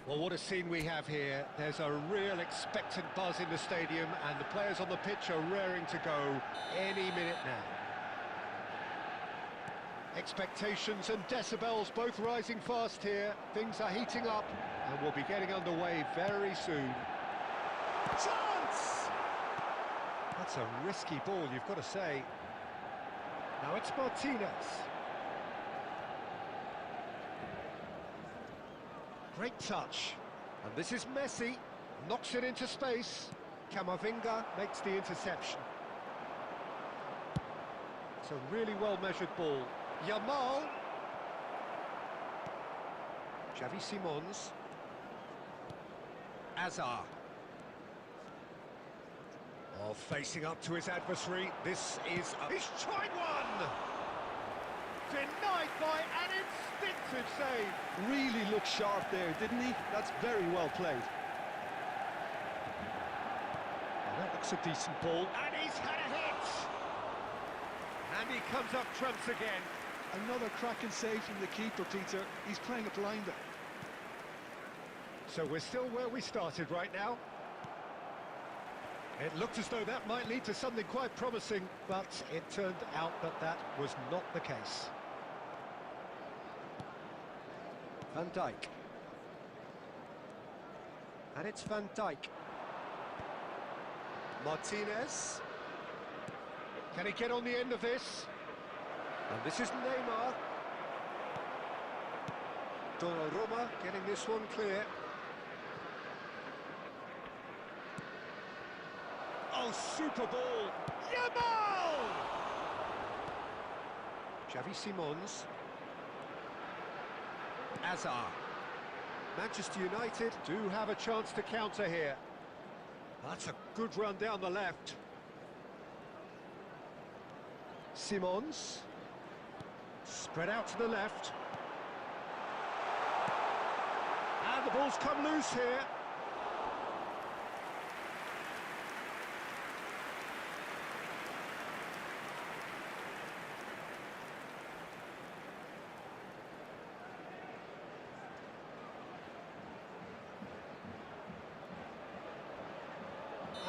Well, what a scene we have here. There's a real expectant buzz in the stadium, and the players on the pitch are raring to go any minute now. Expectations and decibels both rising fast here. Things are heating up, and we'll be getting underway very soon. Chance! That's a risky ball, you've got to say. Now it's Martinez. Great touch. And this is Messi. Knocks it into space. Camavinga makes the interception. It's a really well-measured ball. Yamal. Xavi Simons. Azar. Oh, facing up to his adversary. This is he's tried one! Denied by an instinctive save. Really looked sharp there, didn't he? That's very well played. Well, that looks a decent ball. And he's had a hit! And he comes up trumps again. Another cracking save from the keeper, Peter. He's playing it blinder. So we're still where we started right now. It looked as though that might lead to something quite promising, but it turned out that that was not the case. Van Dijk. And it's Van Dijk. Martinez. Can he get on the end of this? And this is Neymar. Donnarumma getting this one clear. Oh, super ball! Yamal! Xavi Simons. Azar. Manchester United do have a chance to counter here. That's a good run down the left. Simons. Spread out to the left. And the ball's come loose here.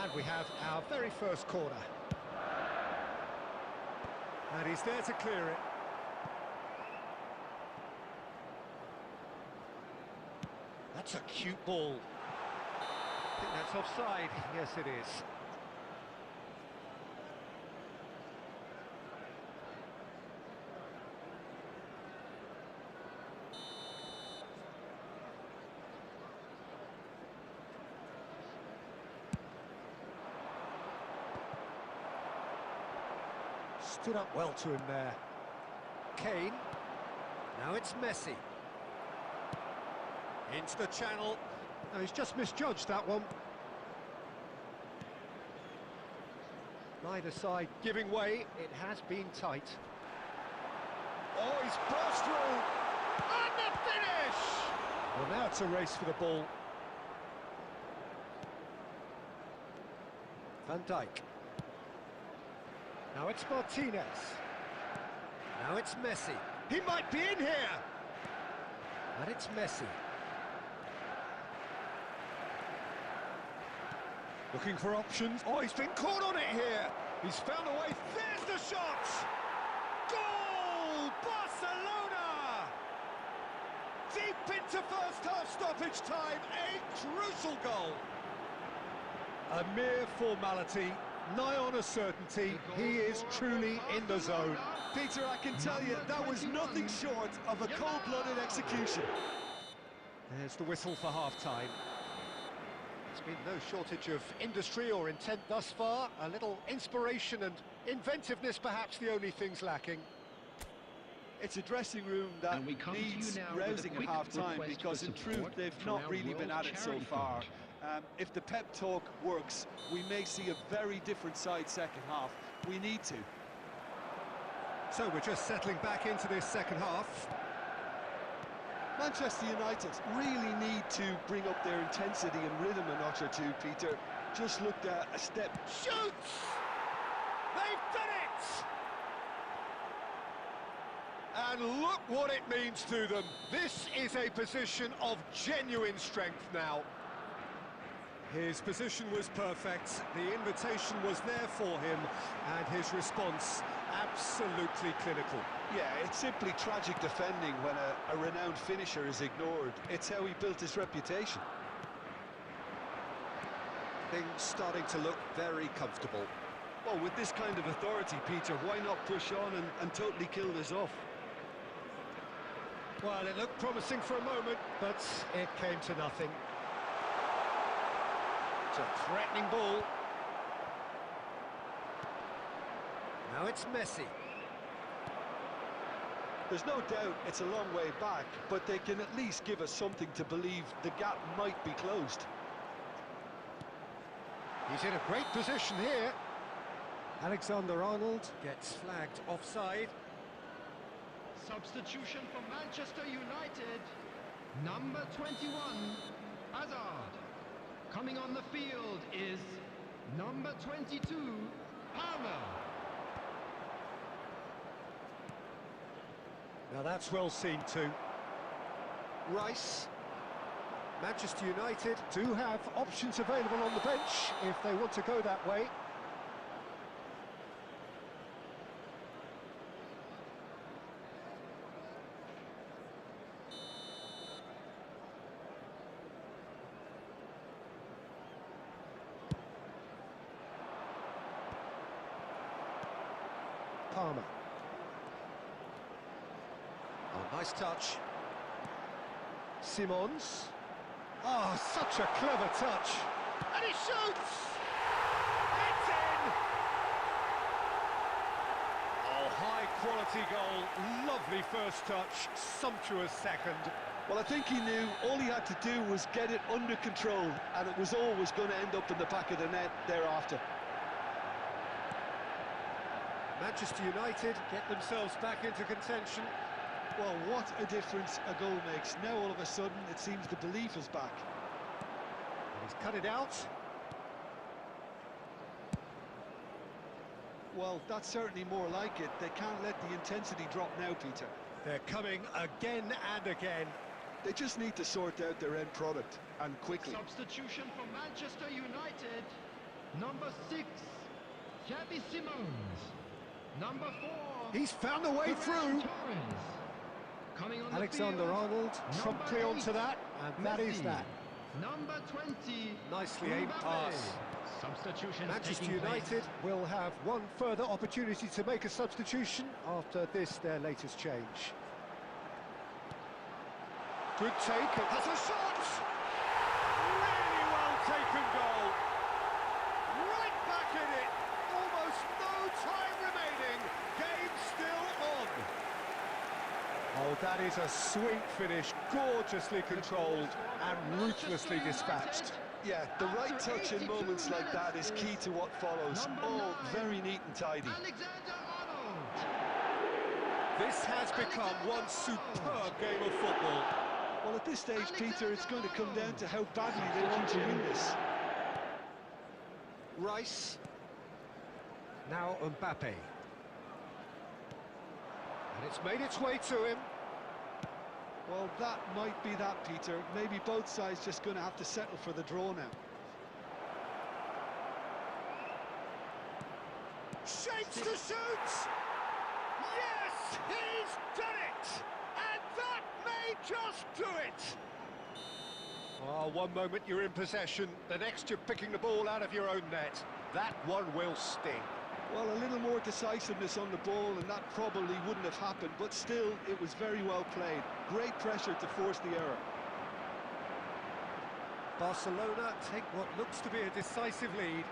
And we have our very first corner. And he's there to clear it. That's a cute ball. I think that's offside. Yes, it is. Stood up well to him there. Kane. Now it's Messi. Into the channel. No, he's just misjudged that one. Neither side giving way. It has been tight. Oh, he's burst through. And the finish! Well, now it's a race for the ball. Van Dijk. Now it's Martinez. Now it's Messi. He might be in here! And it's Messi. Looking for options. Oh, he's been caught on it here. He's found a way. There's the shot! Goal! Barcelona! Deep into first half stoppage time. A crucial goal. A mere formality. Nigh on a certainty. He is truly in the zone. Peter, I can tell you, that was nothing short of a cold-blooded execution. There's the whistle for half-time. There's been no shortage of industry or intent thus far. A little inspiration and inventiveness, perhaps the only things lacking. It's a dressing room that needs rousing at half-time because, in truth, they've not really been at it so far. If the pep talk works, we may see a very different side second half. We need to. So we're just settling back into this second half. Manchester United really need to bring up their intensity and rhythm a notch or two, Peter. Just looked at a step. Shoots! They've done it! And look what it means to them. This is a position of genuine strength now. His position was perfect, the invitation was there for him, and his response absolutely clinical. Yeah, it's simply tragic defending when a renowned finisher is ignored. It's how he built his reputation. Things starting to look very comfortable. Well, with this kind of authority, Peter, why not push on and totally kill this off? Well, it looked promising for a moment, but it came to nothing. It's a threatening ball. Now it's Messi. There's no doubt it's a long way back, but they can at least give us something to believe the gap might be closed. He's in a great position here. Alexander-Arnold gets flagged offside. Substitution for Manchester United. Number 21, Hazard. Coming on the field is number 22, Palmer. Now that's well seen too. Rice. Manchester United do have options available on the bench if they want to go that way. Palmer. Oh, nice touch. Simons. Oh, such a clever touch. And he shoots! It's in! Oh, high-quality goal. Lovely first touch. Sumptuous second. Well, I think he knew all he had to do was get it under control, and it was always going to end up in the back of the net thereafter. Manchester United get themselves back into contention. Well, what a difference a goal makes. Now all of a sudden it seems the belief is back. He's cut it out. Well, that's certainly more like it. They can't let the intensity drop now, Peter. They're coming again and again. They just need to sort out their end product, and quickly. Substitution for Manchester United. Number 6, Xavi Simons. Number 4. He's found a way through. Alexander-Arnold promptly onto that, and that is that. Number 20. Nicely aimed pass. Substitution. Manchester United will have one further opportunity to make a substitution after this, their latest change. Good take, and has a shot! Really well taken goal. Right back in it. Almost no time remaining. Game still on. Oh, that is a sweet finish, gorgeously controlled and ruthlessly dispatched. Yeah, the right touch in moments like that is key to what follows. Oh, very neat and tidy. This has become one superb game of football. Well, at this stage, Peter, it's going to come down to how badly they want to win this. Rice. Now Mbappe. And it's made its way to him. Well, that might be that, Peter. Maybe both sides just going to have to settle for the draw now. Shapes to shoot! Yes, he's done it! And that may just do it! Oh, one moment you're in possession, the next you're picking the ball out of your own net. That one will sting. Well, a little more decisiveness on the ball, and that probably wouldn't have happened, but still, it was very well played. Great pressure to force the error. Barcelona take what looks to be a decisive lead.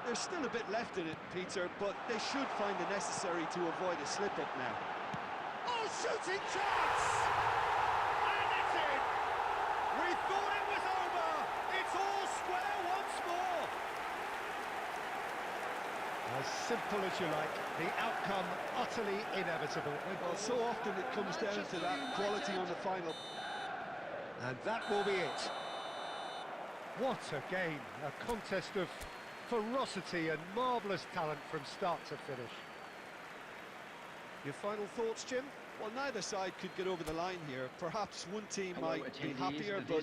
There's still a bit left in it, Peter, but they should find the necessary to avoid a slip-up now. Oh, shooting chance! And it's in! We thought it was over! It's all square once more! As simple as you like, the outcome utterly inevitable. Well, so often it comes down to that quality on the final. And that will be it. What a game, a contest of ferocity and marvellous talent from start to finish. Your final thoughts, Jim? Well, neither side could get over the line here. Perhaps one team might be happier, but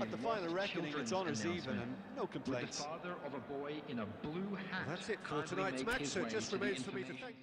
at the final reckoning, it's honours even and no complaints. With the father of a boy in a blue hat. Well, that's it for tonight's match, so it just remains for me to thank...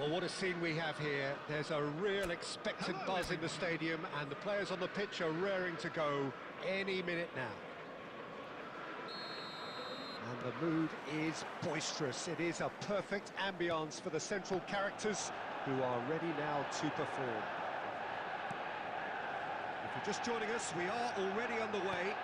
Well, what a scene we have here. There's a real expectant buzz in the stadium, and the players on the pitch are raring to go any minute now. And the mood is boisterous. It is a perfect ambience for the central characters who are ready now to perform. If you're just joining us, we are already underway.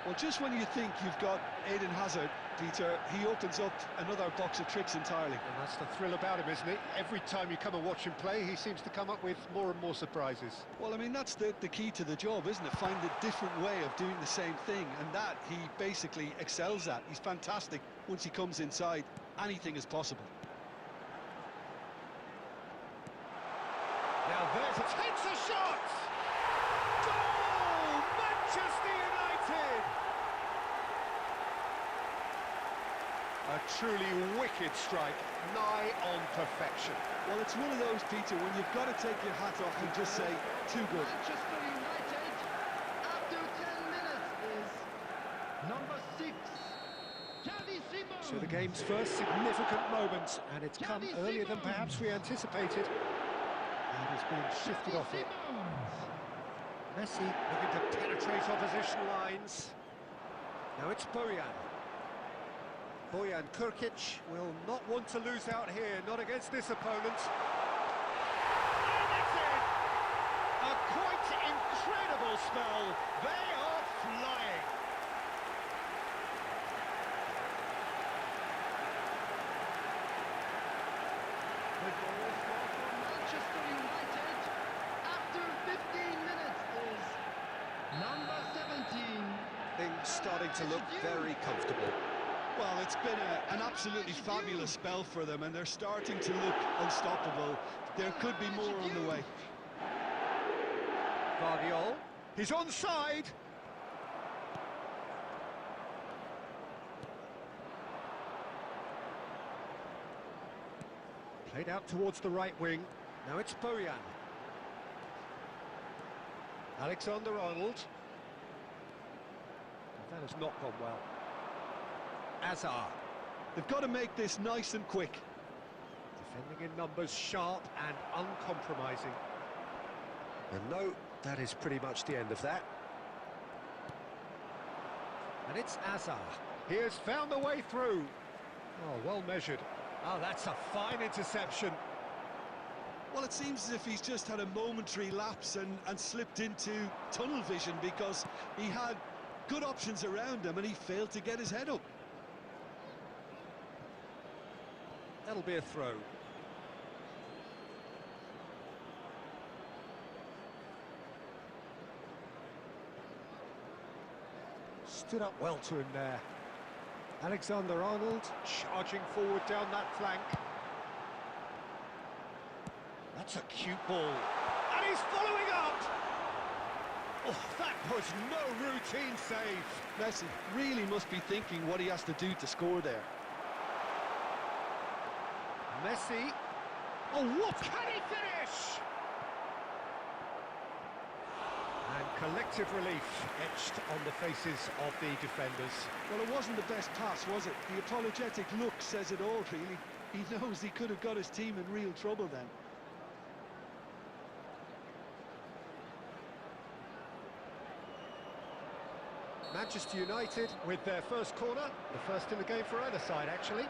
Well, just when you think you've got Eden Hazard, Peter, he opens up another box of tricks entirely. And that's the thrill about him, isn't it? Every time you come and watch him play, he seems to come up with more and more surprises. Well, I mean, that's the key to the job, isn't it? Find a different way of doing the same thing, and that he basically excels at. He's fantastic. Once he comes inside, anything is possible. Now there's a takes a shot! Goal! Manchester United! A truly wicked strike, nigh on perfection. Well, it's one of those, Peter, when you've got to take your hat off and just say, too good. Manchester United, after 10 minutes, is number 6, Xavi Simons. So the game's first significant moment, and it's come earlier than perhaps we anticipated. And it's been shifted off it. Messi looking to penetrate opposition lines. Now it's Bojan. Bojan Kurkic will not want to lose out here, not against this opponent. And that's it! A quite incredible spell. They are flying. The goal for Manchester United after 15 minutes is number 17. Things starting to look very comfortable. Well, it's been an absolutely fabulous spell for them, and they're starting to look unstoppable. There could be more on the way. Guardiola, he's onside. Played out towards the right wing. Now it's Bojan. Alexander-Arnold. That has not gone well. Azar. They've got to make this nice and quick. Defending in numbers, sharp and uncompromising. And no, that is pretty much the end of that. And it's Azar. He has found a way through. Oh, well measured. Oh, that's a fine interception. Well, it seems as if he's just had a momentary lapse and slipped into tunnel vision, because he had good options around him and he failed to get his head up. That'll be a throw. Stood up well to him there. Alexander-Arnold charging forward down that flank. That's a cute ball. And he's following up! Oh, that was no routine save. Messi really must be thinking what he has to do to score there. Messi. Oh, what can he finish? And collective relief etched on the faces of the defenders. Well, it wasn't the best pass, was it? The apologetic look says it all, really. He knows he could have got his team in real trouble then. Manchester United with their first corner, the first in the game for either side, actually.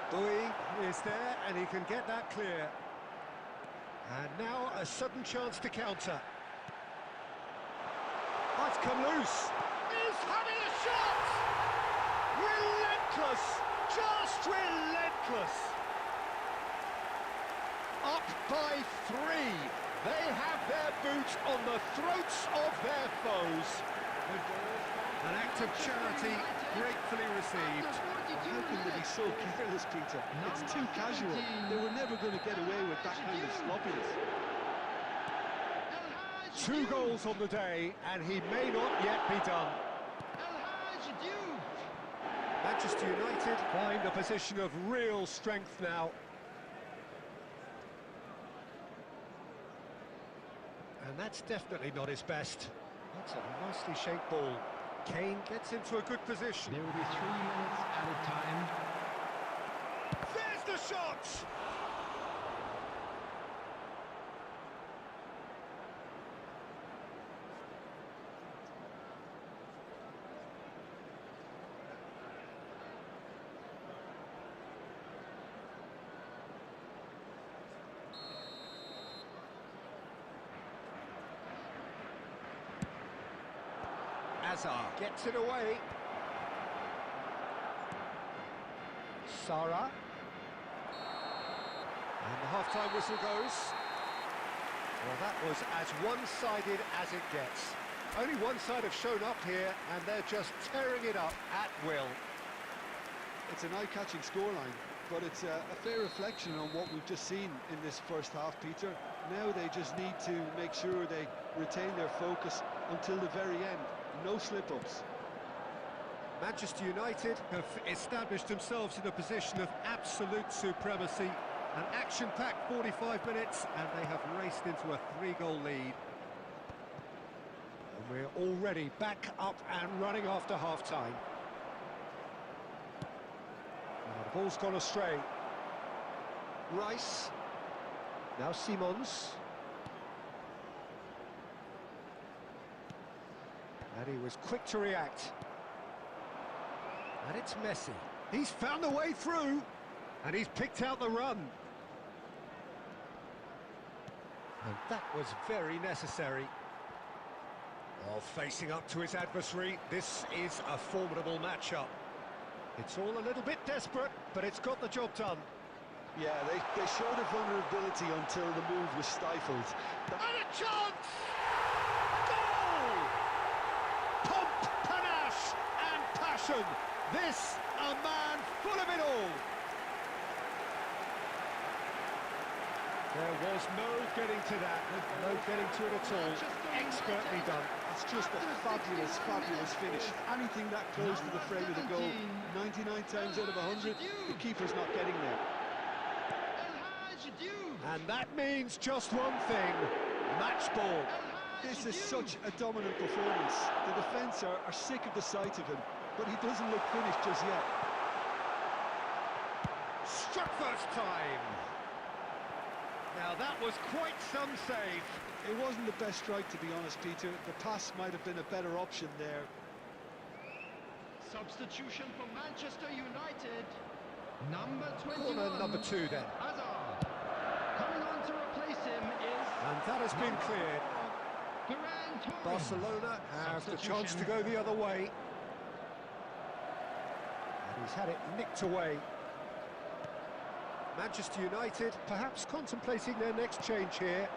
Bowie is there, and he can get that clear. And now a sudden chance to counter. Oh, it's come loose. He's having a shot! Relentless! Just relentless! Up by 3. They have their boot on the throats of their foes. An act of charity gratefully received. How can they be so careless, Peter? It's too casual. They were never going to get away with that kind of sloppiness. 2 goals on the day, and he may not yet be done. Manchester United find a position of real strength now. And that's definitely not his best. That's a nicely shaped ball. Kane gets into a good position. There will be 3 minutes at a time. There's the shot! Hazard gets it away. Sarah. And the half-time whistle goes. Well, that was as one-sided as it gets. Only one side have shown up here, and they're just tearing it up at will. It's an eye-catching scoreline, but it's a fair reflection on what we've just seen in this first half, Peter. Now they just need to make sure they retain their focus until the very end. No slip-ups. Manchester United have established themselves in a position of absolute supremacy. An action-packed 45 minutes, and they have raced into a 3-goal lead. And we're already back up and running after half-time. Now the ball's gone astray. Rice. Now Simons. And he was quick to react. And it's Messi. He's found a way through, and he's picked out the run. And that was very necessary. While facing up to his adversary, this is a formidable matchup. It's all a little bit desperate, but it's got the job done. Yeah, they showed a vulnerability until the move was stifled. And a chance! Goal! Pomp, panache, and passion. This, a man full of it all. There was no getting to that, no getting to it at all. Expertly done. It's just a fabulous, fabulous finish. Anything that close to the frame of the goal, 99 times out of 100, the keeper's not getting there. And that means just one thing, match ball. This is such a dominant performance. The defence are sick of the sight of him, but he doesn't look finished just yet. Struck first time. Now that was quite some save. It wasn't the best strike, to be honest, Peter. The pass might have been a better option there. Substitution for Manchester United. Number 21. Corner number 2 then. Hazard. Coming on to replace him is... And that has been cleared. Barcelona have the chance to go the other way. And he's had it nicked away. Manchester United perhaps contemplating their next change here.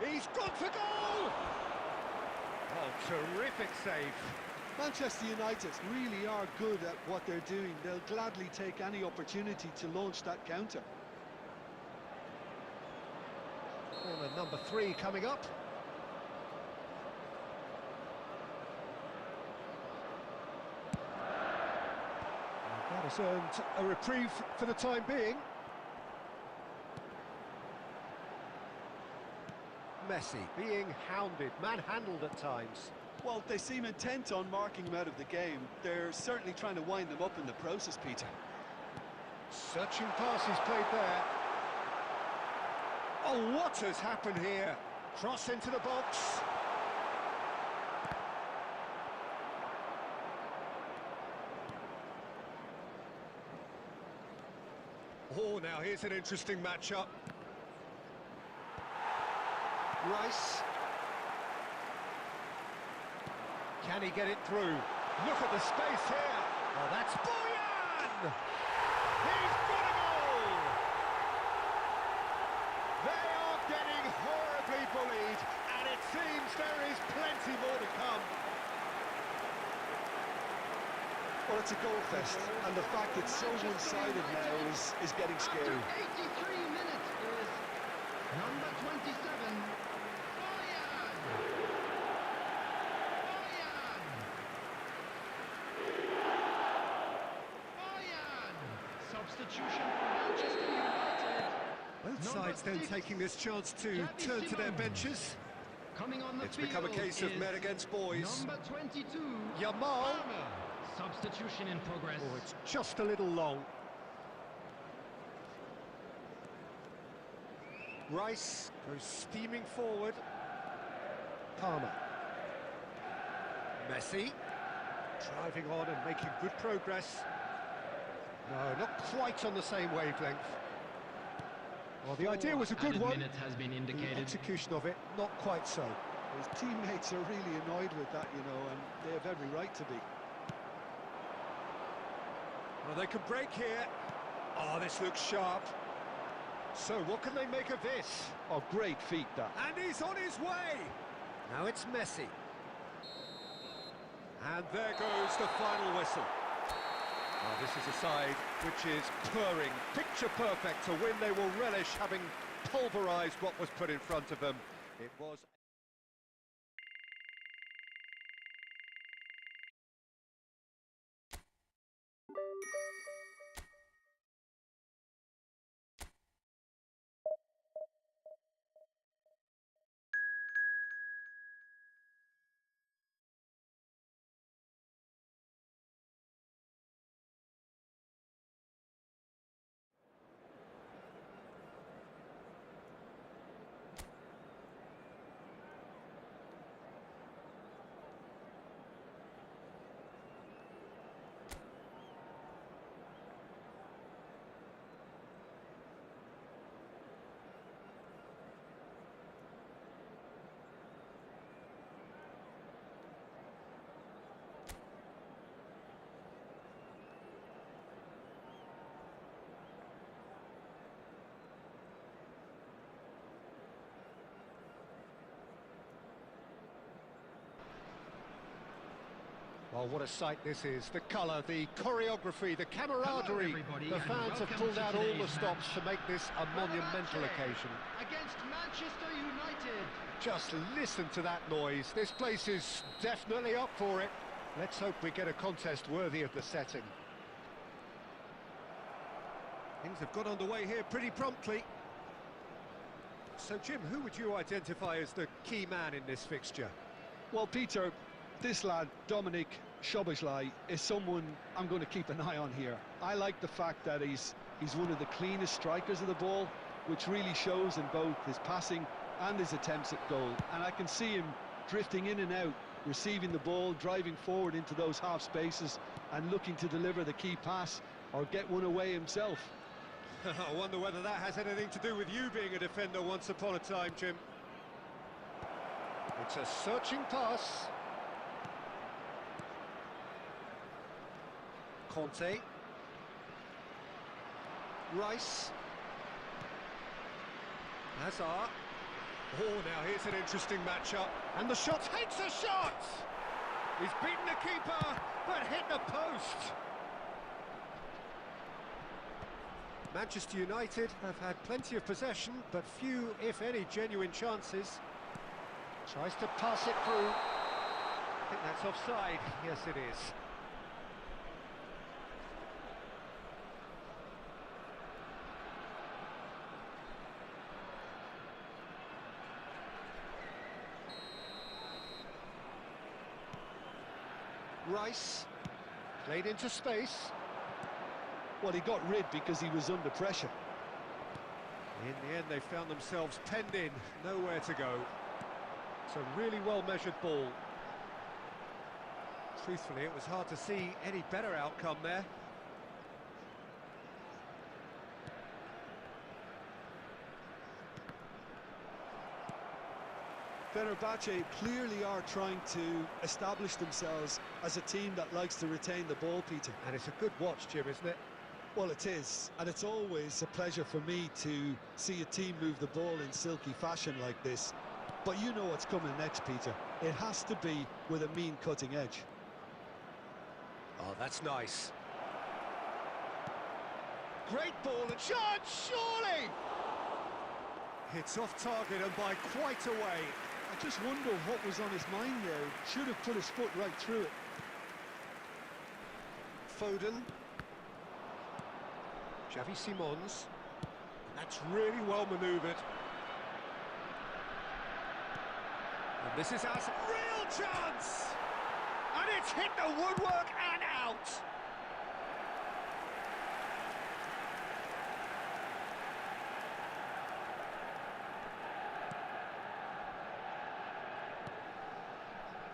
He's gone for goal! Oh, terrific save. Manchester United really are good at what they're doing. They'll gladly take any opportunity to launch that counter. Corner number 3 coming up. And that has earned a reprieve for the time being. Messi being hounded, manhandled at times. Well, they seem intent on marking him out of the game. They're certainly trying to wind them up in the process, Peter. Searching passes played there. Oh, what has happened here? Cross into the box. Oh, now here's an interesting matchup. Rice. Can he get it through? Look at the space here. Oh, that's Boyan! He's got a goal! They are getting horribly bullied, and it seems there is plenty more to come. Well, it's a goal fest, and the fact it's so one-sided now is getting scary. After 83 minutes is number 27, Boyan! Boyan! Substitution for Manchester United. Both sides then taking this chance to turn to their benches. Coming on the It's field become a case of is men against boys. Number 22, Yamal. Substitution in progress. Oh, it's just a little long. Rice goes steaming forward. Palmer. Messi. Driving on and making good progress. No, not quite on the same wavelength. Well, the idea was a good one. Minute has been indicated. The execution of it, not quite so. His teammates are really annoyed with that, you know, and they have every right to be. Well, they can break here. Oh, this looks sharp. So, what can they make of this? Oh, great feat, that. And he's on his way! Now it's Messi. And there goes the final whistle. Oh, this is a side which is purring, picture perfect, a win they will relish, having pulverised what was put in front of them. It was... Well, what a sight this is. The colour, the choreography, the camaraderie. The fans have pulled out all the stops to make this a monumental occasion. Against Manchester United. Just listen to that noise. This place is definitely up for it. Let's hope we get a contest worthy of the setting. Things have got underway here pretty promptly. So, Jim, who would you identify as the key man in this fixture? Well, Peter, this lad, Dominic Szoboszlai, is someone I'm going to keep an eye on here. I like the fact that he's one of the cleanest strikers of the ball, which really shows in both his passing and his attempts at goal. And I can see him drifting in and out, receiving the ball, driving forward into those half spaces and looking to deliver the key pass or get one away himself. I wonder whether that has anything to do with you being a defender once upon a time, Jim. It's a searching pass. Conte. Rice. Hazard. Oh, now here's an interesting matchup. And the shot takes a shot! He's beaten the keeper, but hit the post. Manchester United have had plenty of possession, but few, if any, genuine chances. Tries to pass it through. I think that's offside. Yes, it is. Rice, played into space. Well, he got rid because he was under pressure. In the end, they found themselves penned in, nowhere to go. It's a really well-measured ball. Truthfully, it was hard to see any better outcome there. Fenerbahce clearly are trying to establish themselves as a team that likes to retain the ball, Peter. And it's a good watch, Jim, isn't it? Well, it is, and it's always a pleasure for me to see a team move the ball in silky fashion like this. But you know what's coming next, Peter. It has to be with a mean cutting edge. Oh, that's nice. Great ball and shot, surely! Hits off target and by quite a way. I just wonder what was on his mind there. Should have put his foot right through it. Foden. Xavi Simons. That's really well manoeuvred. And this is our real chance! And it's hit the woodwork and out!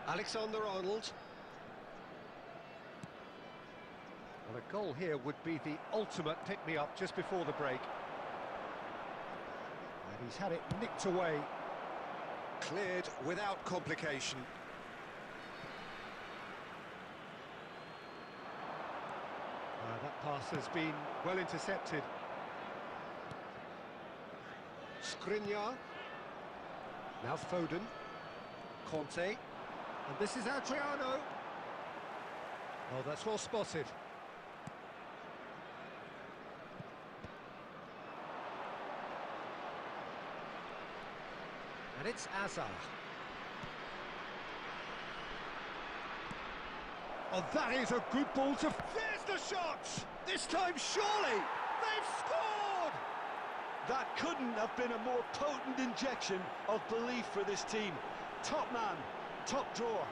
Alexander-Arnold. Well, a goal here would be the ultimate pick-me-up just before the break. And he's had it nicked away. Cleared without complication. That pass has been well intercepted. Skriniar. Now Foden. Conte. And this is Adriano. Oh, that's well spotted. And it's Azar. Oh, that is a good ball to... There's the shot! This time, surely! They've scored! That couldn't have been a more potent injection of belief for this team. Top man, top drawer.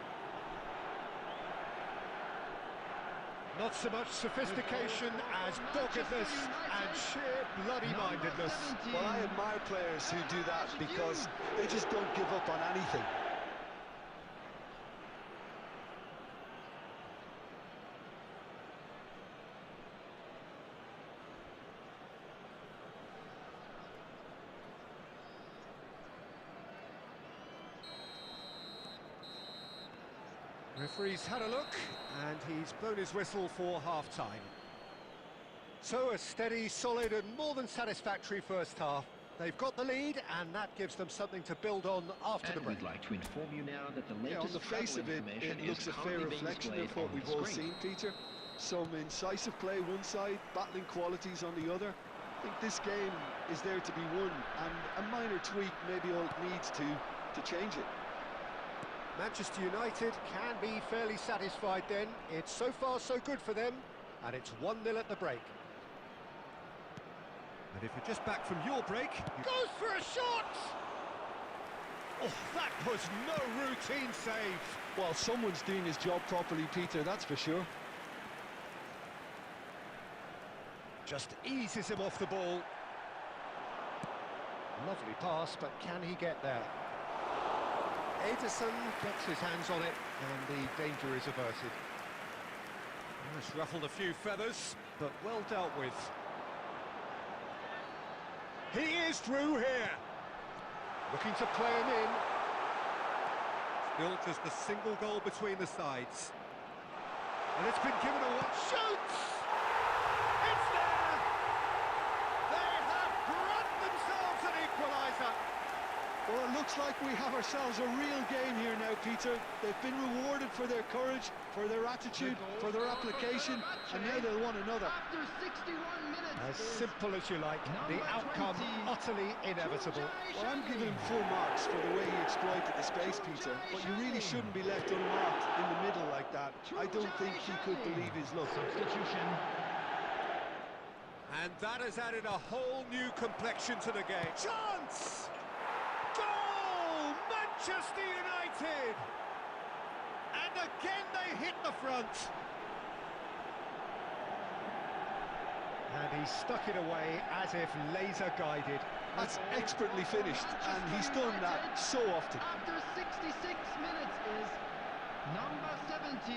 Not so much sophistication as doggedness and sheer bloody-mindedness. Well, I admire players who do that because they just don't give up on anything. Referee's had a look, and he's blown his whistle for half-time. So a steady, solid and more than satisfactory first half. They've got the lead, and that gives them something to build on after the break. We'd like to inform you now that the latest on the face of it, it looks a fair reflection of what we've all seen, Peter. Some incisive play one side, battling qualities on the other. I think this game is there to be won, and a minor tweak maybe all it needs to change it. Manchester United can be fairly satisfied then. It's so far so good for them, and it's 1-0 at the break. And if you're just back from your break... Goes for a shot! Oh, that was no routine save. Well, someone's doing his job properly, Peter, that's for sure. Just eases him off the ball. Lovely pass, but can he get there? Ederson gets his hands on it, and the danger is averted. It's ruffled a few feathers, but well dealt with. He is through here. Looking to play him in. Still just a single goal between the sides. And it's been given a what? Shoots! It's there! They have brought themselves an equaliser. Well, it looks like we have ourselves a real game here now, Peter. They've been rewarded for their courage, for their attitude, for their application, and now they'll want another. After 61 minutes. As simple as you like, the outcome utterly inevitable. Well, I'm giving him full marks for the way he exploited the space, Peter, but you really shouldn't be left unmarked in the middle like that. I don't think he could believe his luck. Substitution. And that has added a whole new complexion to the game. Chance! Goal! Manchester United! And again they hit the front. And he's stuck it away as if laser-guided. That's expertly finished, and he's done that so often. After 66 minutes is number 17,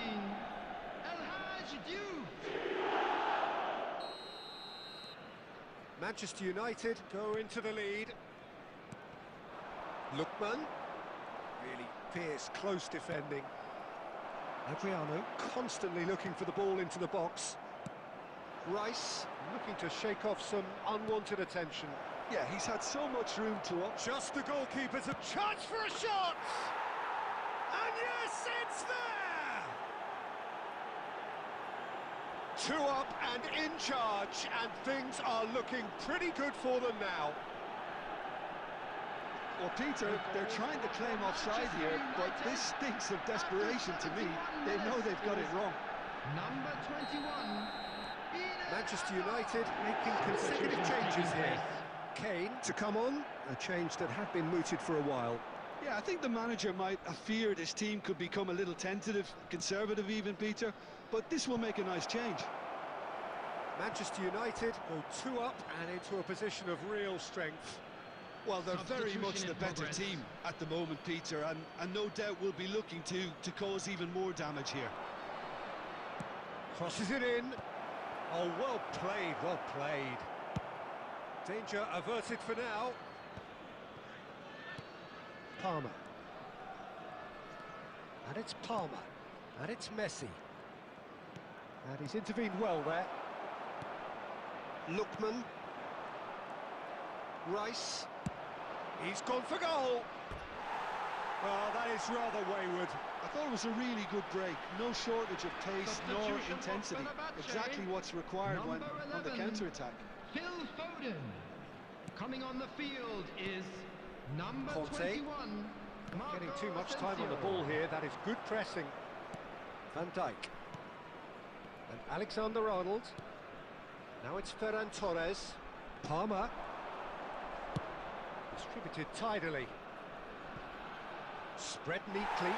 El Hadj Diouf. Manchester United go into the lead. Lookman, really fierce, close defending. Adriano constantly looking for the ball into the box. Rice looking to shake off some unwanted attention. Yeah, he's had so much room to up. Just the goalkeeper's a chance for a shot! And yes, it's there! 2 up and in charge, and things are looking pretty good for them now. Well, Peter, they're trying to claim offside here, but this stinks of desperation to me. They know they've got it wrong. Number 21. Manchester United making consecutive changes here. Kane to come on, a change that had been mooted for a while. Yeah, I think the manager might have feared his team could become a little tentative, conservative even, Peter, but this will make a nice change. Manchester United go 2 up and into a position of real strength. Well, they're very much the better team at the moment, Peter, and no doubt will be looking to cause even more damage here. Crosses it in. Oh, well played, well played. Danger averted for now. Palmer. And it's Palmer. And it's Messi. And he's intervened well there. Lookman. Rice. He's gone for goal. Well, that is rather wayward. I thought it was a really good break. No shortage of pace nor intensity. Exactly what's required when on the counter-attack. Phil Foden. Coming on the field is number Conte. 21. Getting too much time on the ball here. That is good pressing. Van Dijk. And Alexander-Arnold. Now it's Ferran Torres. Palmer. Distributed tidily. Spread neatly.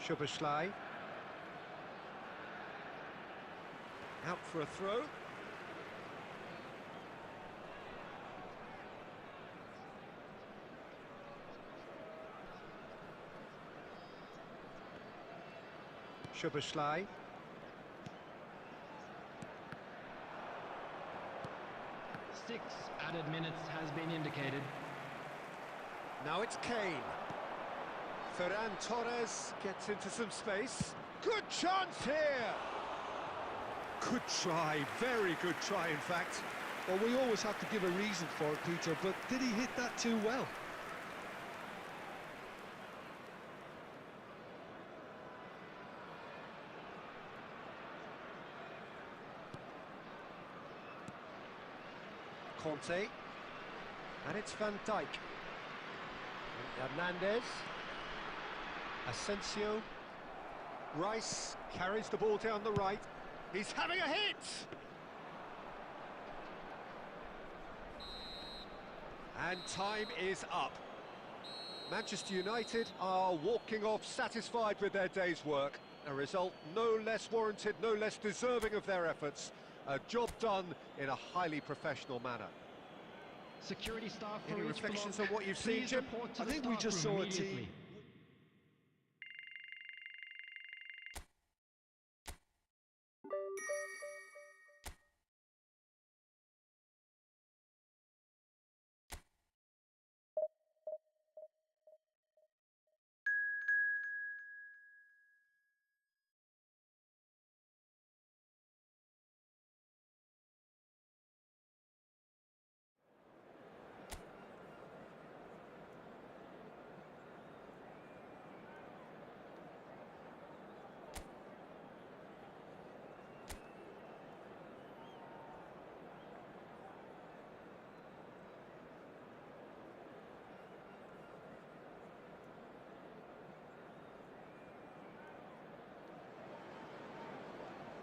Szoboszlai. Out for a throw. Szoboszlai. Six added minutes has been indicated. Now it's Kane. Ferran Torres gets into some space. Good chance here! Good try, very good try in fact. Well, we always have to give a reason for it, Peter, but did he hit that too well? Conte. And it's Van Dijk. And Hernandez. Asensio. Rice carries the ball down the right. He's having a hit! And time is up. Manchester United are walking off satisfied with their day's work. A result no less warranted, no less deserving of their efforts. A job done in a highly professional manner. Security staff for Any each reflections block. on what you've seen, Please Jim? report to I the think we staff just room saw a immediately. team.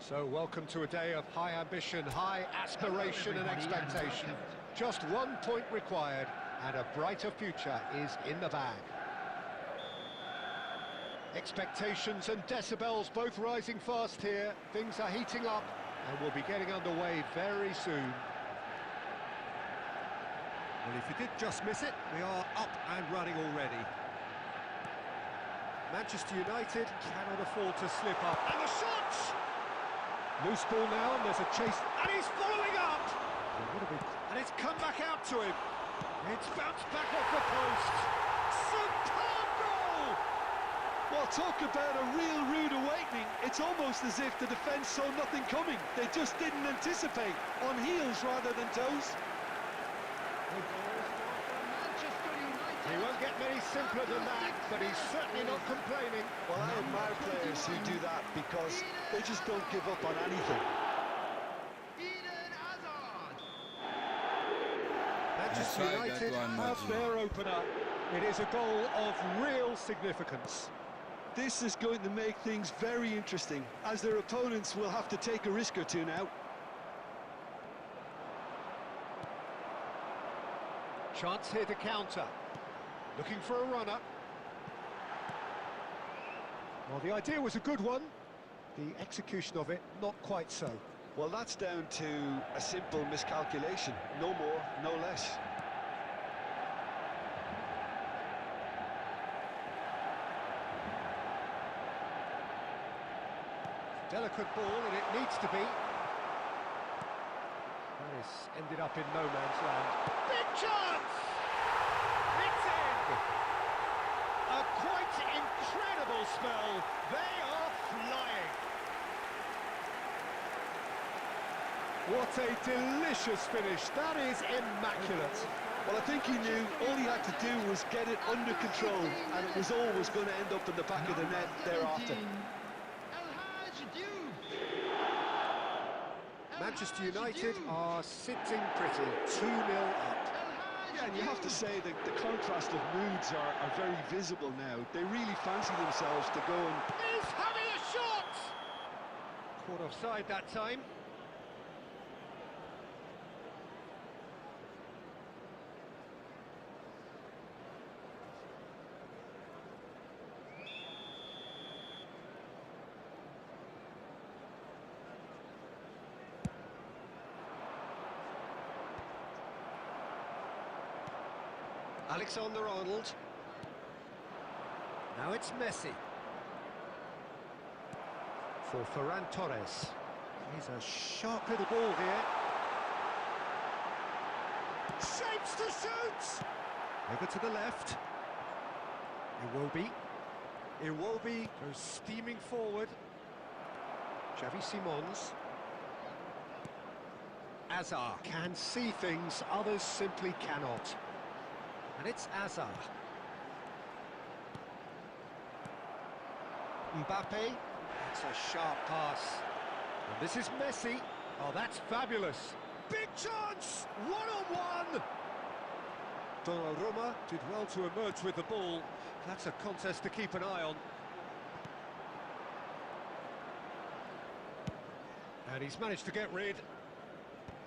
So welcome to a day of high ambition, high aspiration and expectation. Just 1 point required and a brighter future is in the bag. Expectations and decibels both rising fast here. Things are heating up and we'll be getting underway very soon. Well, if he did just miss it, we are up and running already. Manchester United cannot afford to slip up. And the shots! Loose ball now, and there's a chase. And he's following up! And it's come back out to him. It's bounced back off the post. Superb goal! Well, talk about a real rude awakening. It's almost as if the defence saw nothing coming. They just didn't anticipate. On heels rather than toes. He won't get many simpler than that, but he's certainly not complaining. Well, I admire players who do that because they just don't give up on anything. Manchester United have their opener. It is a goal of real significance. This is going to make things very interesting, as their opponents will have to take a risk or two now. Chance here to counter. Looking for a runner. Well, the idea was a good one. The execution of it, not quite so. Well, that's down to a simple miscalculation. No more, no less. Delicate ball, and it needs to be. That has ended up in no man's land. Big chance! It's in! A quite incredible spell. They are flying. What a delicious finish. That is immaculate. Well, I think he knew all he had to do was get it under control, and it was always going to end up in the back of the net thereafter. Manchester United are sitting pretty, 2-0 up. Yeah, and you have to say that the contrast of moods are very visible now. They really fancy themselves to go and... He's having a shot! Caught offside that time. Alexander-Arnold. Now it's Messi. For Ferran Torres. He's a sharp little ball here. Shapes to shoot! Over to the left. Iwobi goes steaming forward. Xavi Simons. Azar can see things others simply cannot. And it's Azar. Mbappe. That's a sharp pass. And this is Messi. Oh, that's fabulous. Big chance! One-on-one! Donnarumma did well to emerge with the ball. That's a contest to keep an eye on. And he's managed to get rid.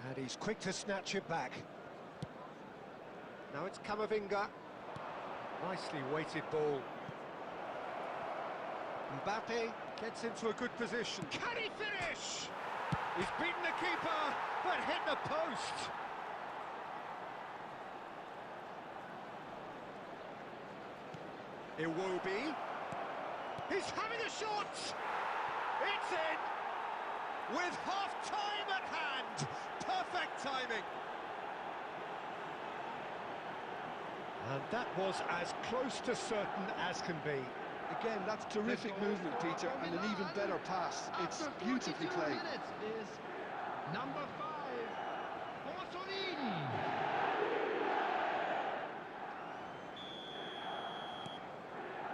And he's quick to snatch it back. Now it's Camavinga. Nicely weighted ball. Mbappe gets into a good position. Can he finish? He's beaten the keeper, but hit the post. Iwobi. He's having a shot. It's in. With half-time at hand. Perfect timing. And that was as close to certain as can be. Again, that's terrific movement, Peter, and an even better pass. It's beautifully played. Is number 5, Orsolini.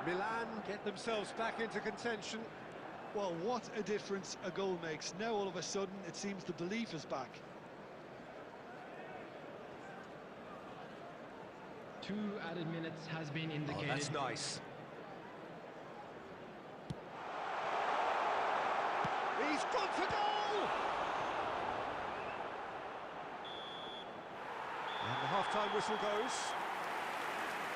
Milan get themselves back into contention. Well, what a difference a goal makes. Now, all of a sudden, it seems the belief is back. 2 added minutes has been indicated. Oh, that's nice. He's gone for goal! And the half-time whistle goes.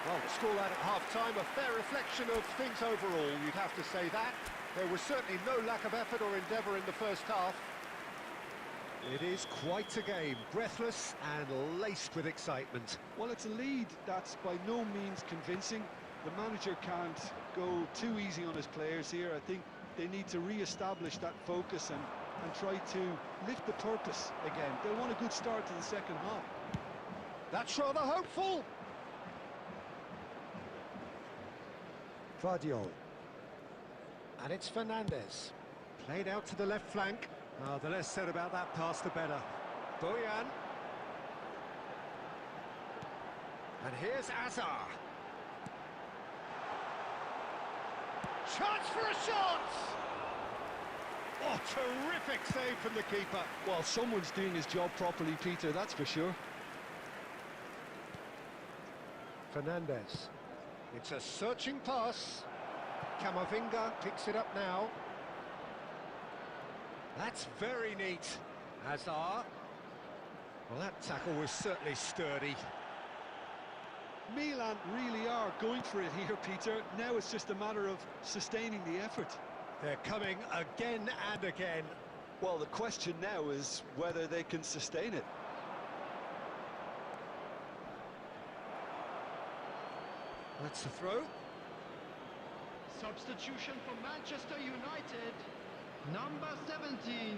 Well, the scoreline at half-time, a fair reflection of things overall, you'd have to say that. There was certainly no lack of effort or endeavour in the first half. It is quite a game, breathless and laced with excitement. Well, it's a lead that's by no means convincing. The manager can't go too easy on his players here. I think they need to re-establish that focus and try to lift the purpose again. They'll want a good start to the second half. That's rather hopeful. Vardiol. And it's Fernandez. Played out to the left flank. The less said about that pass, the better. Bojan. And here's Azar. Chance for a shot! Oh, terrific save from the keeper. Well, someone's doing his job properly, Peter, that's for sure. Fernandez. It's a searching pass. Camavinga picks it up now. That's very neat. Hazard. Well, that tackle was certainly sturdy. Milan really are going for it here, Peter. Now it's just a matter of sustaining the effort. They're coming again and again. Well, the question now is whether they can sustain it. That's the throw. Substitution for Manchester United. Number 17,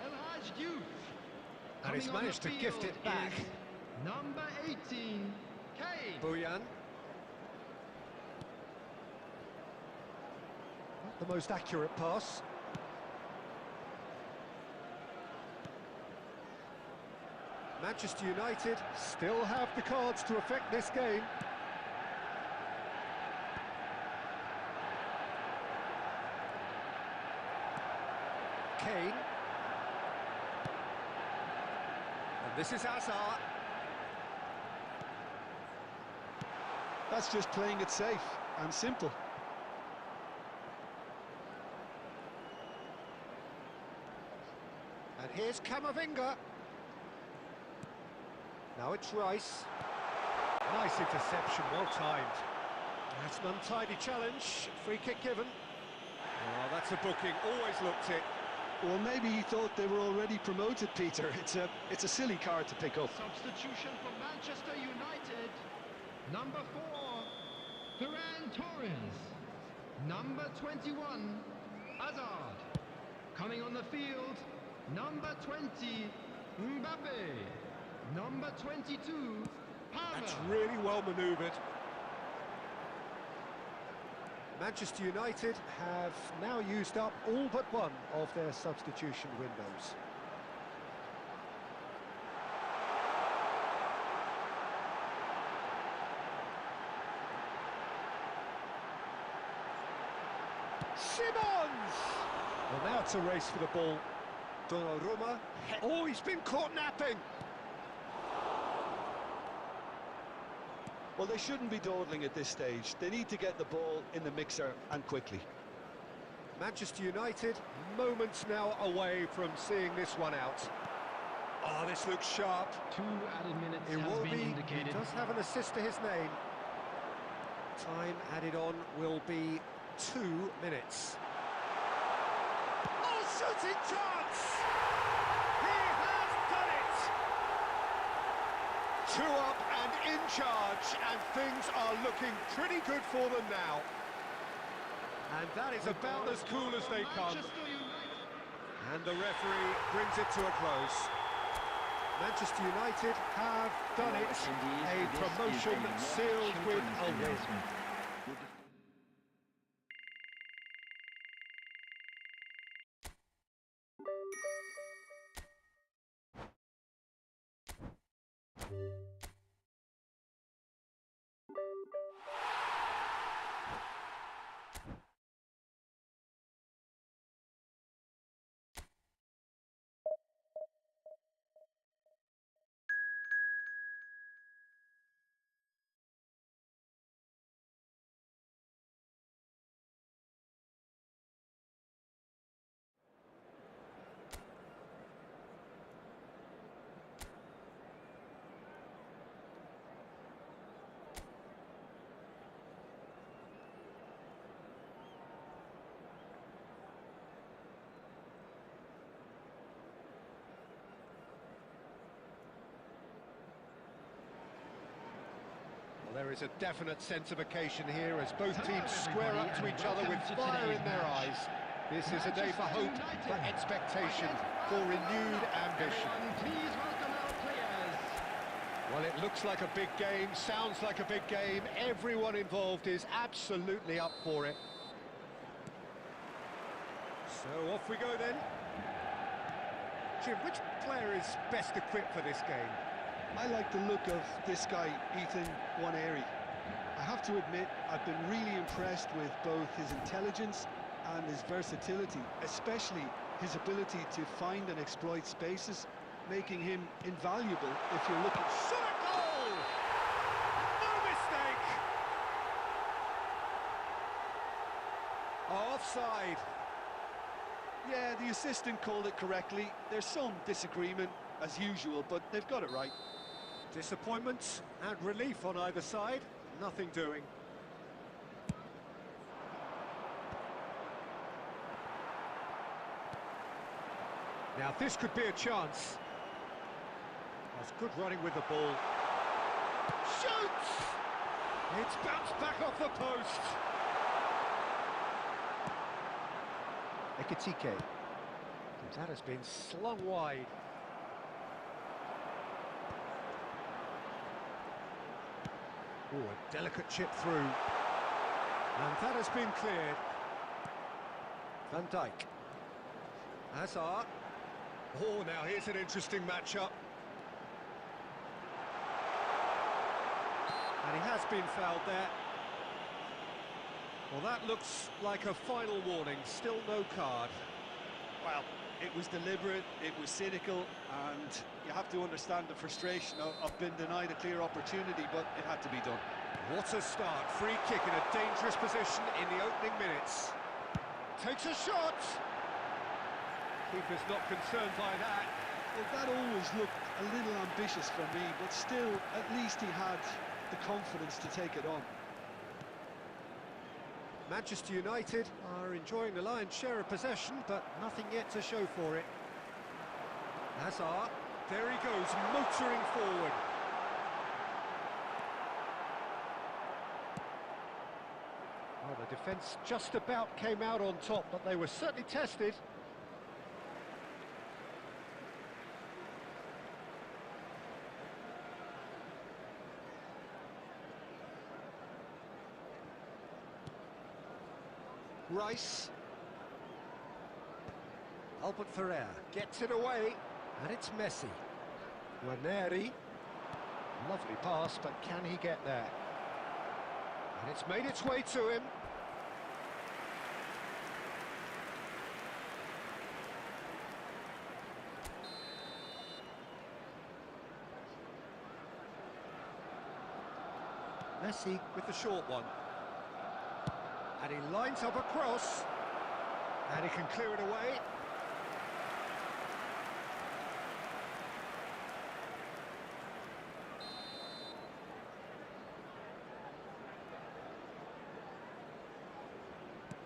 El Hadj Diouf. And he's managed to gift it back. Number 18, Kane. Bojan. Not the most accurate pass. Manchester United still have the cards to affect this game. Kane. And this is Hazard. That's just playing it safe and simple. And here's Camavinga. Now it's Rice. Nice interception, well timed. That's an untidy challenge. Free kick given. Oh, that's a booking. Always looked it. Well, maybe he thought they were already promoted, Peter. It's a silly card to pick up. Substitution for Manchester United. Number 4, Ferran Torres. Number 21, Hazard. Coming on the field, number 20, Mbappe. Number 22, Palmer. That's really well manoeuvred. Manchester United have now used up all but one of their substitution windows. Simons! Well, now it's a race for the ball. Donnarumma. Oh, he's been caught napping! Well, they shouldn't be dawdling at this stage. They need to get the ball in the mixer and quickly. Manchester United, moments now away from seeing this one out. Oh, this looks sharp. 2 added minutes has been indicated. Does have an assist to his name. Time added on will be 2 minutes. Oh, shooting chance! He has done it! 2 up and in charge, and things are looking pretty good for them now. And that is about as cool as they come. And the referee brings it to a close. Manchester United have done it. A promotion sealed with a win. There is a definite sense of occasion here as both teams square up to each other with fire in their eyes. This is a day for hope, for expectation, for renewed ambition. Please welcome our players. Well, it looks like a big game, sounds like a big game. Everyone involved is absolutely up for it. So off we go then. Jim, which player is best equipped for this game? I like the look of this guy, Ethan Nwaneri. I have to admit, I've been really impressed with both his intelligence and his versatility, especially his ability to find and exploit spaces, making him invaluable if you're looking... Shot a goal! No mistake! Offside. Yeah, the assistant called it correctly. There's some disagreement, as usual, but they've got it right. Disappointment and relief on either side. Nothing doing. Now this could be a chance. That's good running with the ball. Shoots! It's bounced back off the post. Ekitike. That has been slung wide. Oh, a delicate chip through. And that has been cleared. Van Dijk. Hazard. Oh, now here's an interesting matchup. And he has been fouled there. Well, that looks like a final warning. Still no card. Well, it was deliberate, it was cynical, and you have to understand the frustration of being denied a clear opportunity, but it had to be done. What a start. Free kick in a dangerous position in the opening minutes. Takes a shot. Keeper's not concerned by that. Well, that always looked a little ambitious for me, but still, at least he had the confidence to take it on. Manchester United are enjoying the lion's share of possession, but nothing yet to show for it. Hazard, there he goes, motoring forward. Well, the defence just about came out on top, but they were certainly tested. Rice. Albert Ferrer gets it away, and it's Messi. Nwaneri. Lovely pass, but can he get there? And it's made its way to him. Messi with the short one. And he lines up a cross, and he can clear it away.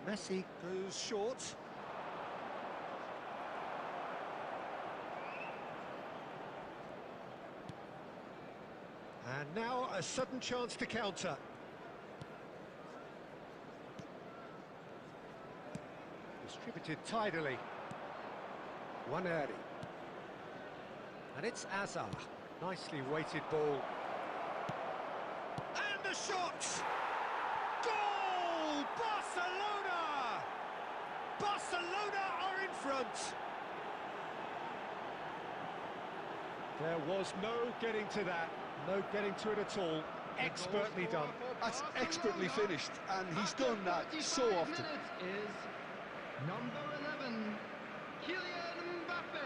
Messi goes short. And now a sudden chance to counter. Distributed tidily. Nwaneri. And it's Hazard. Nicely weighted ball. And the shot! Goal! Barcelona! Barcelona are in front. There was no getting to that. No getting to it at all. Expertly done. That's expertly finished, and he's done that so often. Is number 11, Kylian Mbappe.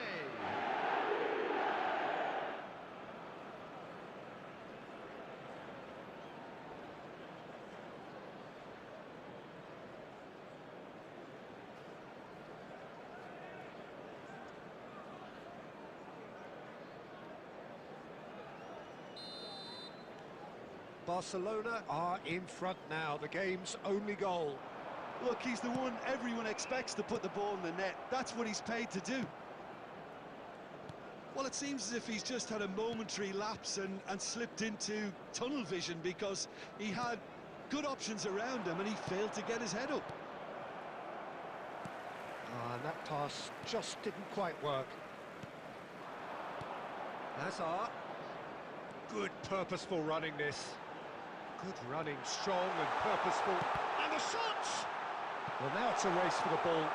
Barcelona are in front now, the game's only goal. Look, he's the one everyone expects to put the ball in the net. That's what he's paid to do. Well, it seems as if he's just had a momentary lapse and slipped into tunnel vision, because he had good options around him and he failed to get his head up. And that pass just didn't quite work. Hazard. Good purposeful running this. Good running, strong and purposeful. And the shots! Well, now it's a race for the ball. And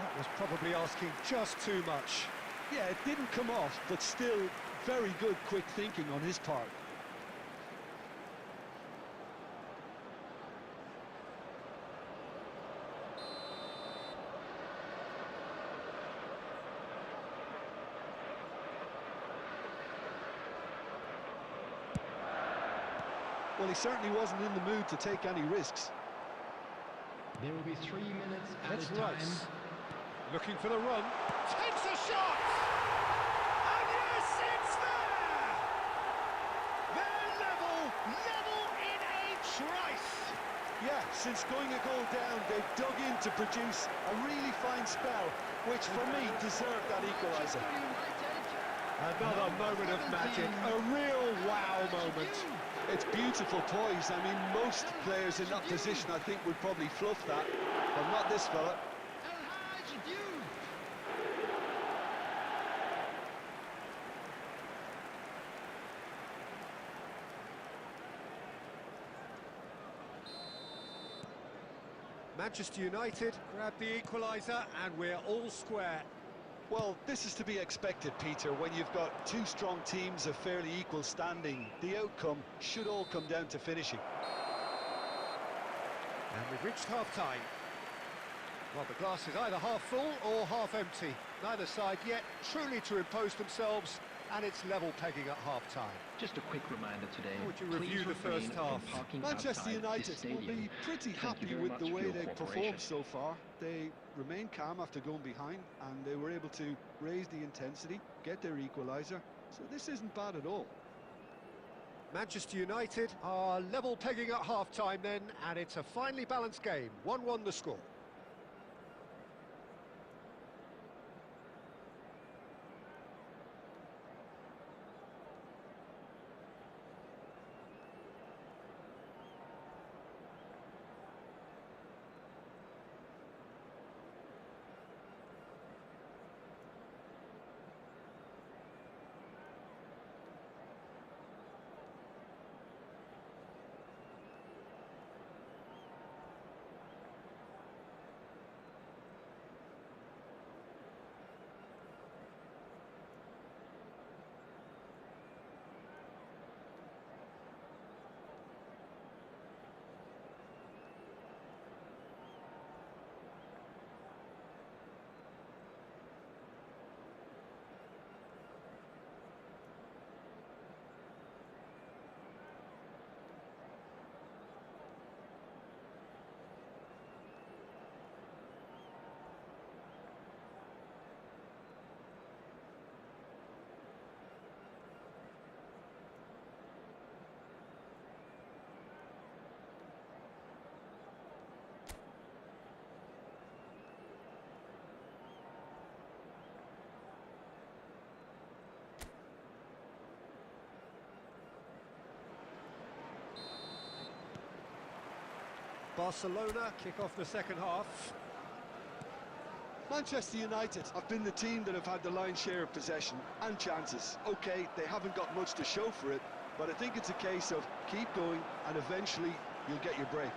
that was probably asking just too much. Yeah, it didn't come off, but still very good quick thinking on his part. Well, he certainly wasn't in the mood to take any risks. There will be 3 minutes at That's a time. right. Looking for the run. Takes a shot! And yes, it's there! They're level in a trice! Yeah, since going a goal down, they've dug in to produce a really fine spell, which for me deserved that equaliser. Another moment of magic, a real wow moment. It's beautiful poise. I mean, most players in that position, I think, would probably fluff that, but not this fella. Manchester United grab the equaliser and we're all square. Well, this is to be expected, Peter, when you've got two strong teams of fairly equal standing. The outcome should all come down to finishing. And we've reached half-time. Well, the glass is either half full or half empty. Neither side yet truly to impose themselves, and it's level pegging at half-time. Just a quick reminder today. How would you review the first half? Manchester United will be pretty happy with the way they've performed so far. They remained calm after going behind, and they were able to raise the intensity, get their equaliser, so this isn't bad at all. Manchester United are level pegging at half-time then, and it's a finely balanced game. 1-1 the score. Barcelona kick off the second half. Manchester United have been the team that have had the lion's share of possession and chances. Okay, they haven't got much to show for it, but I think it's a case of keep going and eventually you'll get your break.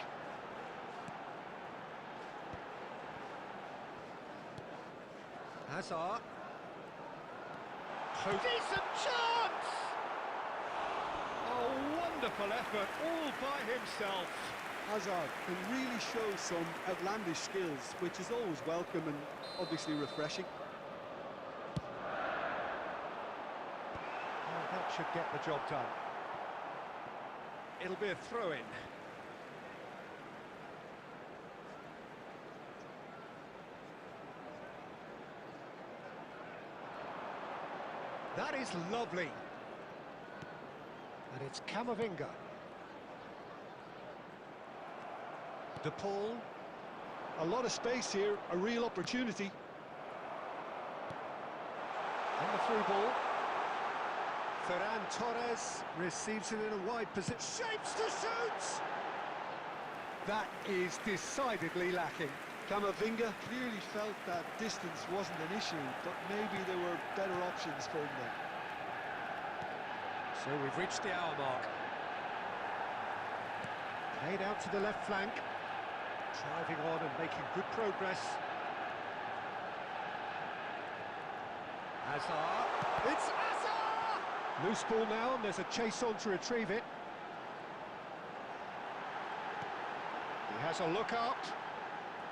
Hazard. Decent chance! Oh, wonderful effort, all by himself. Hazard can really show some outlandish skills, which is always welcome and obviously refreshing. Oh, that should get the job done. It'll be a throw-in. That is lovely. And it's Camavinga. De Paul. A lot of space here, a real opportunity. On the through ball. Ferran Torres receives it in a wide position. Shapes to shoot! That is decidedly lacking. Camavinga clearly felt that distance wasn't an issue, but maybe there were better options for him there. So we've reached the hour mark. Played out to the left flank. Driving on and making good progress. Hazard. It's Hazard! Loose ball now, and there's a chase on to retrieve it. He has a look out.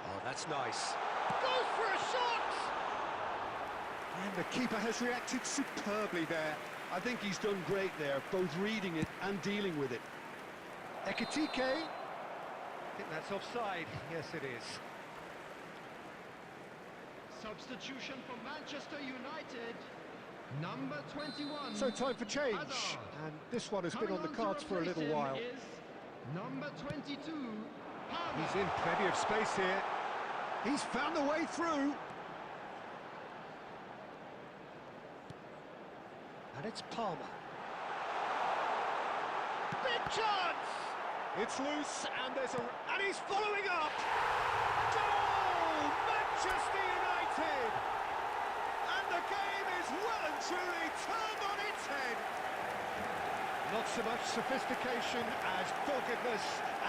Oh, that's nice. Goes for a shot! And the keeper has reacted superbly there. I think he's done great there, both reading it and dealing with it. Ekitike. I think that's offside. Yes, it is. Substitution for Manchester United. Number 21. So time for change. Hazard. And this one has been Coming on the cards for a little while. is number 22. Palmer. He's in plenty of space here. He's found the way through. And it's Palmer. Big chance! It's loose, and and he's following up! Goal! Manchester United! And the game is well and truly turned on its head. Not so much sophistication as doggedness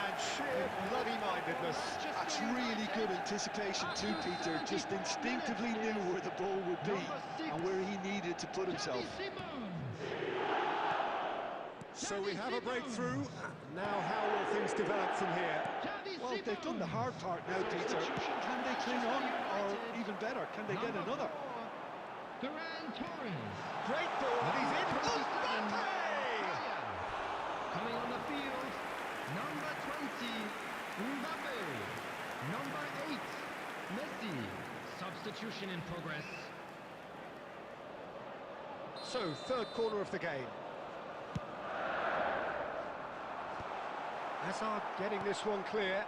and sheer bloody-mindedness. That's really good anticipation too, Peter. Just instinctively knew where the ball would be and where he needed to put himself. So we have a breakthrough. Now how will things develop from here? Well, they've done the hard part now, Peter. Can they cling on? Or even better, can they get another? Ferran Torres. Great ball, and he's in. Mbappe! Coming on the field, number 20, Mbappe. Number 8, Messi. Substitution in progress. So, third corner of the game. Hazard getting this one clear.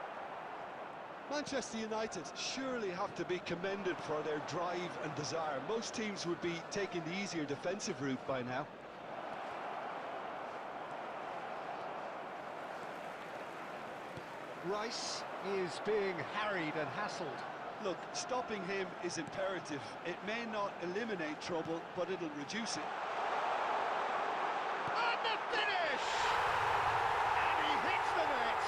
Manchester United surely have to be commended for their drive and desire. Most teams would be taking the easier defensive route by now. Rice is being harried and hassled. Look, stopping him is imperative. It may not eliminate trouble, but it'll reduce it. And the finish! And he hits the net!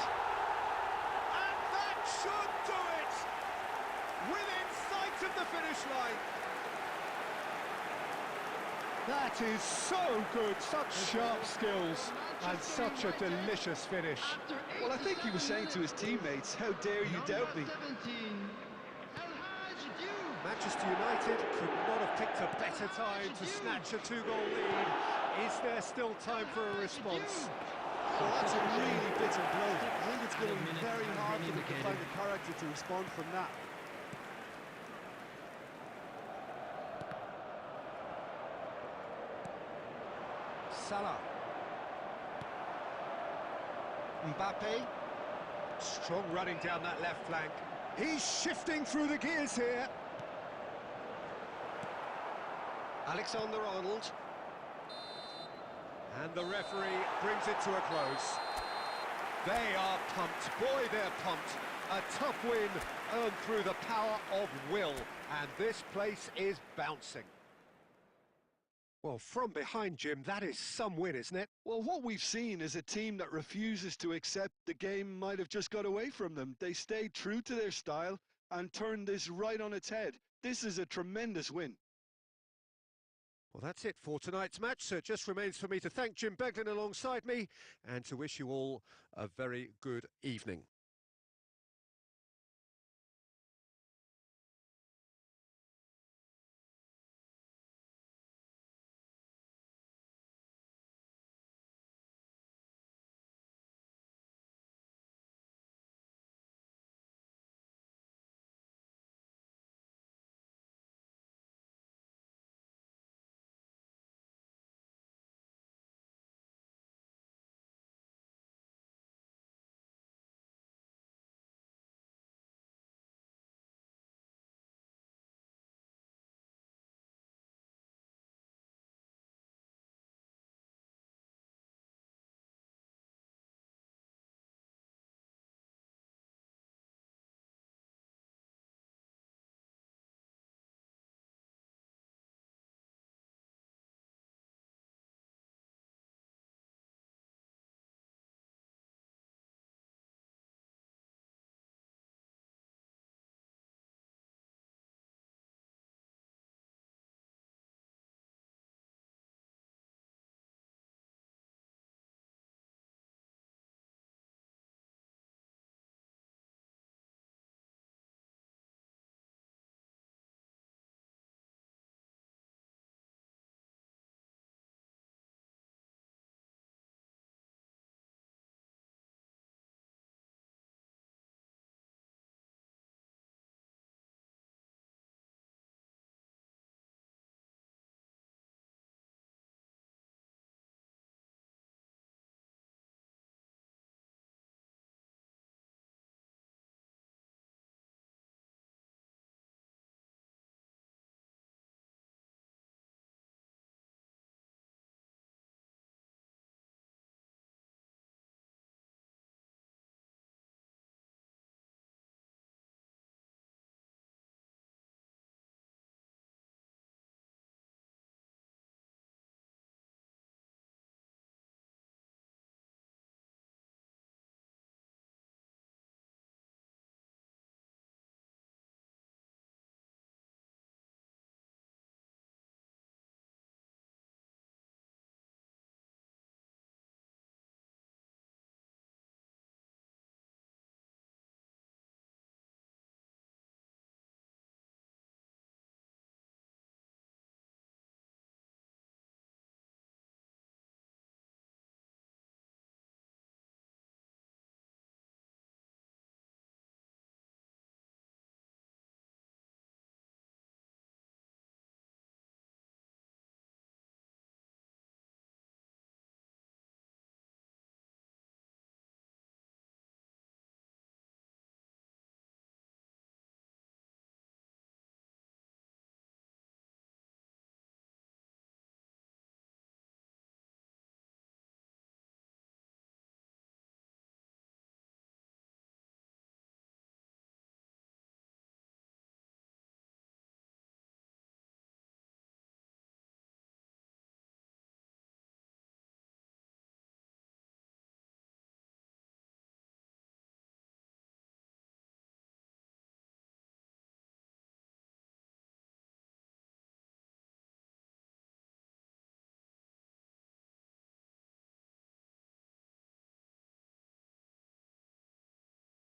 And that should do it! Within sight of the finish line. That is so good, such sharp skills, and such a delicious finish. Well, I think he was saying to his teammates, how dare you doubt me? Manchester United could not have picked a better time to snatch a two-goal lead. Is there still time for a response? Well, that's a really bitter blow. I think it's going to be very hard for them to find the character to respond from that. Salah. Mbappe. Strong running down that left flank. He's shifting through the gears here. Alexander-Arnold. And the referee brings it to a close. They are pumped. Boy, they're pumped. A tough win earned through the power of will. And this place is bouncing. Well, from behind, Jim, that is some win, isn't it? Well, what we've seen is a team that refuses to accept the game might have just got away from them. They stayed true to their style and turned this right on its head. This is a tremendous win. Well, that's it for tonight's match, so it just remains for me to thank Jim Beglin alongside me and to wish you all a very good evening.